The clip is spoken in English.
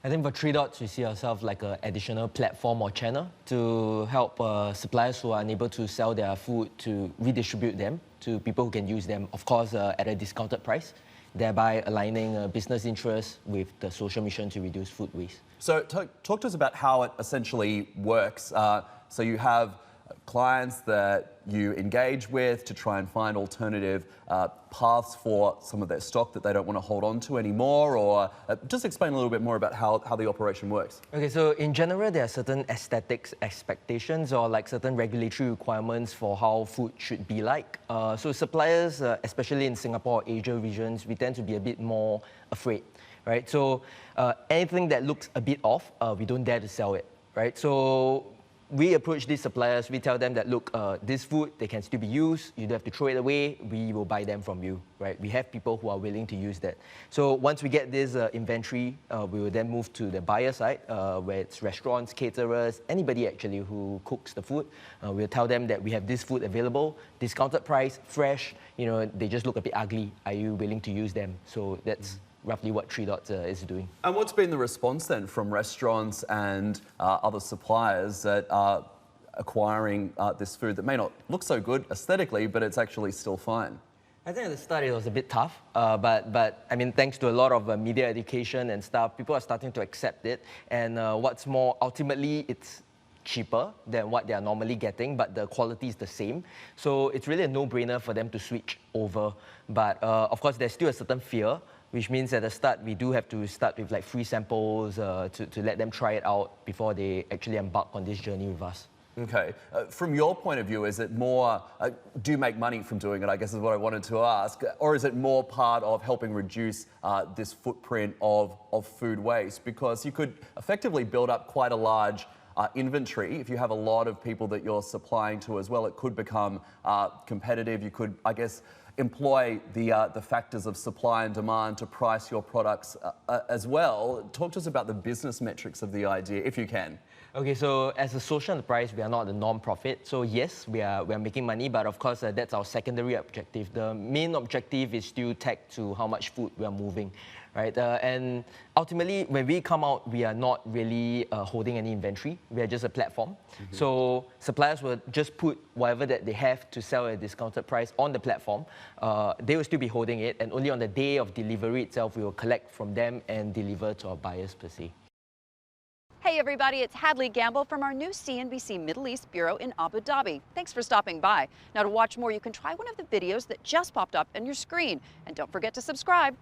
I think for Treedots, we see ourselves like an additional platform or channel to help suppliers who are unable to sell their food to redistribute them to people who can use them, of course, at a discounted price, thereby aligning business interests with the social mission to reduce food waste. So talk to us about how it essentially works. So you have clients that you engage with to try and find alternative paths for some of their stock that they don't want to hold on to anymore, or just explain a little bit more about how the operation works. Okay, so in general, there are certain aesthetics expectations or like certain regulatory requirements for how food should be like. So suppliers, especially in Singapore or Asia regions, we tend to be a bit more afraid, right? So anything that looks a bit off, we don't dare to sell it, right? So we approach these suppliers, we tell them that, look, this food, they can still be used, you don't have to throw it away, we will buy them from you, right? We have people who are willing to use that. So once we get this inventory, we will then move to the buyer side, where it's restaurants, caterers, anybody actually who cooks the food. We'll tell them that we have this food available, discounted price, fresh, you know, they just look a bit ugly. Are you willing to use them? So that's roughly what Treedots is doing. And what's been the response then from restaurants and other suppliers that are acquiring this food that may not look so good aesthetically, but it's actually still fine? I think at the start it was a bit tough, but I mean, thanks to a lot of media education and stuff, people are starting to accept it. And what's more, ultimately, it's cheaper than what they are normally getting, but the quality is the same. So it's really a no-brainer for them to switch over. But of course, there's still a certain fear, which means at the start, we do have to start with like free samples to let them try it out before they actually embark on this journey with us. Okay. From your point of view, is it more, do you make money from doing it, I guess is what I wanted to ask, or is it more part of helping reduce this footprint of food waste? Because you could effectively build up quite a large inventory. If you have a lot of people that you're supplying to as well, it could become competitive. You could, I guess, employ the factors of supply and demand to price your products as well. Talk to us about the business metrics of the idea, if you can. Okay, so as a social enterprise, we are not a non-profit. So yes, we are making money, but of course that's our secondary objective. The main objective is still tagged to how much food we are moving, right? And ultimately, when we come out, we are not really holding any inventory. We are just a platform. Mm-hmm. So suppliers will just put whatever that they have to sell at a discounted price on the platform. They will still be holding it, and only on the day of delivery itself, we will collect from them and deliver to our buyers per se. Hey everybody, it's Hadley Gamble from our new CNBC Middle East Bureau in Abu Dhabi. Thanks for stopping by. Now to watch more, you can try one of the videos that just popped up on your screen. And don't forget to subscribe.